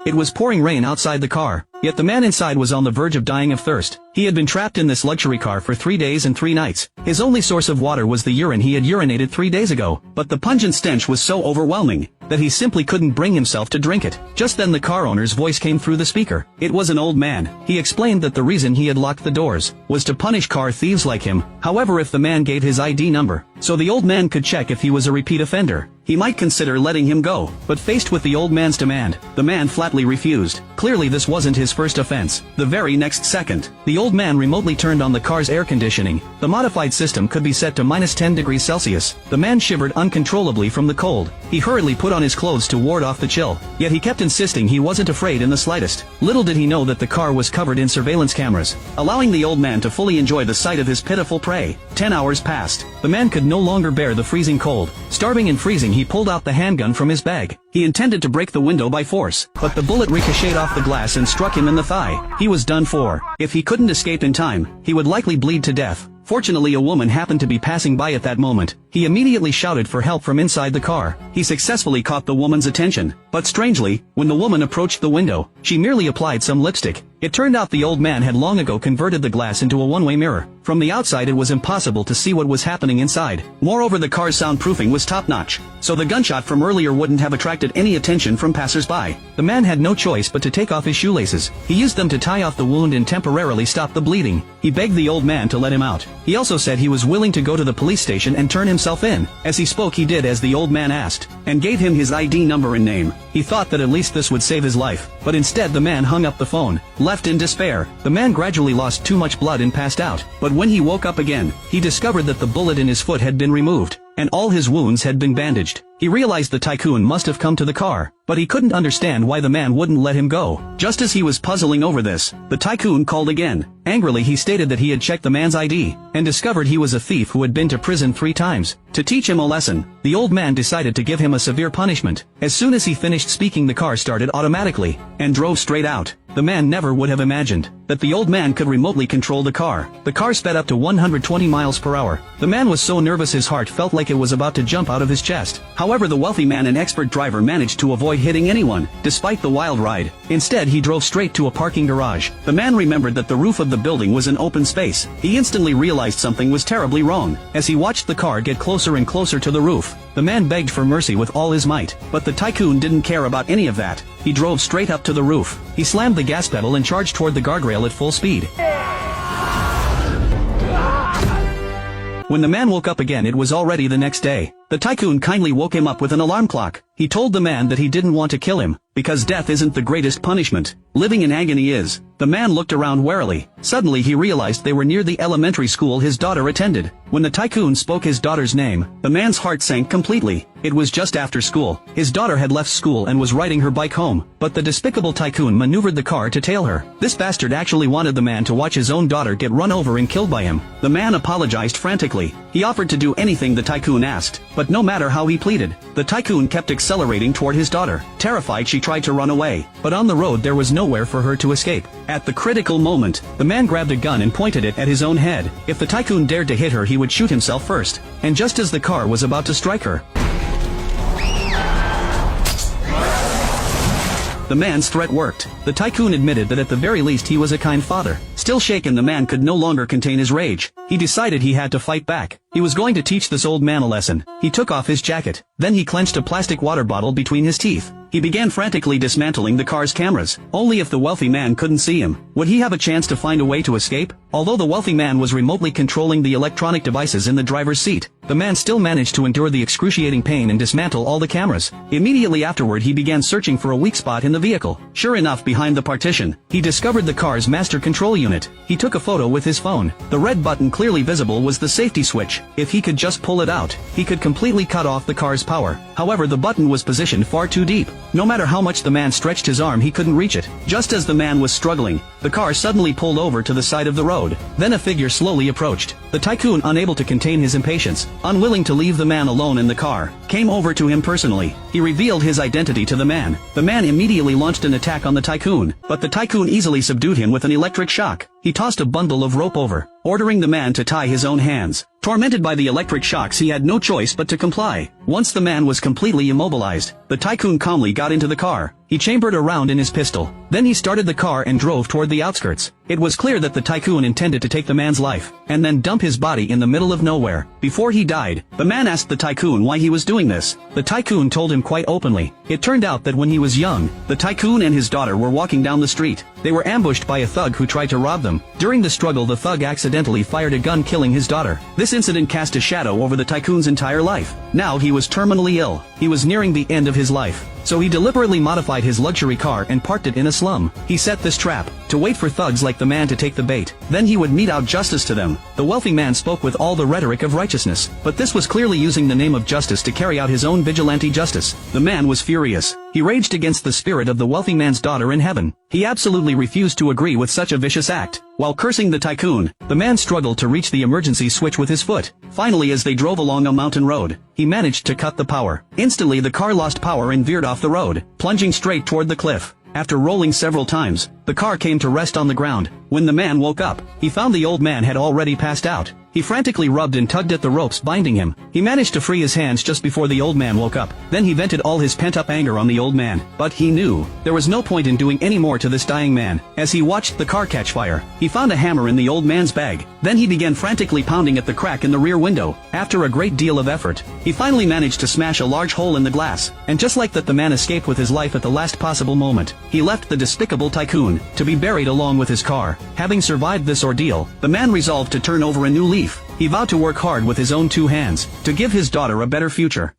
It was pouring rain outside the car, yet the man inside was on the verge of dying of thirst. He had been trapped in this luxury car for 3 days and 3 nights. His only source of water was the urine he had urinated 3 days ago, but the pungent stench was so overwhelming that he simply couldn't bring himself to drink it. Just then the car owner's voice came through the speaker. It was an old man. He explained that the reason he had locked the doors was to punish car thieves like him. However, if the man gave his ID number, so the old man could check if he was a repeat offender, he might consider letting him go. But faced with the old man's demand, the man flatly refused. Clearly this wasn't his first offense. The very next second, the old man remotely turned on the car's air conditioning. The modified system could be set to -10 degrees Celsius. The man shivered uncontrollably from the cold. He hurriedly put on his clothes to ward off the chill, yet he kept insisting he wasn't afraid in the slightest. Little did he know that the car was covered in surveillance cameras, allowing the old man to fully enjoy the sight of his pitiful prey. 10 hours passed. The man could no longer bear the freezing cold. Starving and freezing, he pulled out the handgun from his bag. He intended to break the window by force, but the bullet ricocheted off the glass and struck him in the thigh. He was done for. If he couldn't escape in time, he would likely bleed to death. Fortunately, a woman happened to be passing by at that moment. He immediately shouted for help from inside the car. He successfully caught the woman's attention. But strangely, when the woman approached the window, she merely applied some lipstick. It turned out the old man had long ago converted the glass into a one-way mirror. From the outside it was impossible to see what was happening inside. Moreover, the car's soundproofing was top-notch, so the gunshot from earlier wouldn't have attracted any attention from passers-by. The man had no choice but to take off his shoelaces. He used them to tie off the wound and temporarily stop the bleeding. He begged the old man to let him out. He also said he was willing to go to the police station and turn himself in. As he spoke, he did as the old man asked, and gave him his ID number and name. He thought that at least this would save his life, but instead the man hung up the phone. Left in despair, the man gradually lost too much blood and passed out. But when he woke up again, he discovered that the bullet in his foot had been removed, and all his wounds had been bandaged. He realized the tycoon must have come to the car, but he couldn't understand why the man wouldn't let him go. Just as he was puzzling over this, the tycoon called again. Angrily, he stated that he had checked the man's ID, and discovered he was a thief who had been to prison 3 times. To teach him a lesson, the old man decided to give him a severe punishment. As soon as he finished speaking, the car started automatically, and drove straight out. The man never would have imagined that the old man could remotely control the car. The car sped up to 120 miles per hour. The man was so nervous his heart felt like it was about to jump out of his chest. However, the wealthy man and expert driver managed to avoid hitting anyone, despite the wild ride. Instead, he drove straight to a parking garage. The man remembered that the roof of the building was an open space. He instantly realized something was terribly wrong. As he watched the car get closer and closer to the roof, the man begged for mercy with all his might. But the tycoon didn't care about any of that. He drove straight up to the roof. He slammed the gas pedal and charged toward the guardrail at full speed. When the man woke up again, it was already the next day. The tycoon kindly woke him up with an alarm clock. He told the man that he didn't want to kill him, because death isn't the greatest punishment. Living in agony is. The man looked around warily. Suddenly he realized they were near the elementary school his daughter attended. When the tycoon spoke his daughter's name, the man's heart sank completely. It was just after school. His daughter had left school and was riding her bike home, but the despicable tycoon maneuvered the car to tail her. This bastard actually wanted the man to watch his own daughter get run over and killed by him. The man apologized frantically. He offered to do anything the tycoon asked, but no matter how he pleaded, the tycoon kept accelerating toward his daughter. Terrified, she tried to run away, but on the road there was nowhere for her to escape. At the critical moment, the man grabbed a gun and pointed it at his own head. If the tycoon dared to hit her, he would shoot himself first. And just as the car was about to strike her, the man's threat worked. The tycoon admitted that at the very least he was a kind father. Still shaken, the man could no longer contain his rage. He decided he had to fight back. He was going to teach this old man a lesson. He took off his jacket. Then he clenched a plastic water bottle between his teeth. He began frantically dismantling the car's cameras. Only if the wealthy man couldn't see him would he have a chance to find a way to escape. Although the wealthy man was remotely controlling the electronic devices in the driver's seat, the man still managed to endure the excruciating pain and dismantle all the cameras. Immediately afterward, he began searching for a weak spot in the vehicle. Sure enough, behind the partition, he discovered the car's master control unit. He took a photo with his phone. The red button clearly visible was the safety switch. If he could just pull it out, he could completely cut off the car's power. However, the button was positioned far too deep. No matter how much the man stretched his arm, he couldn't reach it. Just as the man was struggling, the car suddenly pulled over to the side of the road. Then a figure slowly approached. The tycoon, unable to contain his impatience, unwilling to leave the man alone in the car, came over to him personally. He revealed his identity to the man. The man immediately launched an attack on the tycoon, but the tycoon easily subdued him with an electric shock. He tossed a bundle of rope over, ordering the man to tie his own hands. Tormented by the electric shocks, he had no choice but to comply. Once the man was completely immobilized, the tycoon calmly got into the car. He chambered a round in his pistol. Then he started the car and drove toward the outskirts. It was clear that the tycoon intended to take the man's life, and then dump his body in the middle of nowhere. Before he died, the man asked the tycoon why he was doing this. The tycoon told him quite openly. It turned out that when he was young, the tycoon and his daughter were walking down the street. They were ambushed by a thug who tried to rob them. During the struggle, the thug accidentally fired a gun, killing his daughter. This incident cast a shadow over the tycoon's entire life. Now he was terminally ill. He was nearing the end of his life. So he deliberately modified his luxury car and parked it in a slum. He set this trap to wait for thugs like the man to take the bait. Then he would mete out justice to them. The wealthy man spoke with all the rhetoric of righteousness, but this was clearly using the name of justice to carry out his own vigilante justice. The man was furious. He raged against the spirit of the wealthy man's daughter in heaven. He absolutely refused to agree with such a vicious act. While cursing the tycoon, the man struggled to reach the emergency switch with his foot. Finally, as they drove along a mountain road, he managed to cut the power. Instantly, the car lost power and veered off the road, plunging straight toward the cliff. After rolling several times, the car came to rest on the ground. When the man woke up, he found the old man had already passed out. He frantically rubbed and tugged at the ropes binding him. He managed to free his hands just before the old man woke up. Then he vented all his pent-up anger on the old man. But he knew there was no point in doing any more to this dying man. As he watched the car catch fire, he found a hammer in the old man's bag. Then he began frantically pounding at the crack in the rear window. After a great deal of effort, he finally managed to smash a large hole in the glass. And just like that, the man escaped with his life at the last possible moment. He left the despicable tycoon to be buried along with his car. Having survived this ordeal, the man resolved to turn over a new leaf. He vowed to work hard with his own two hands to give his daughter a better future.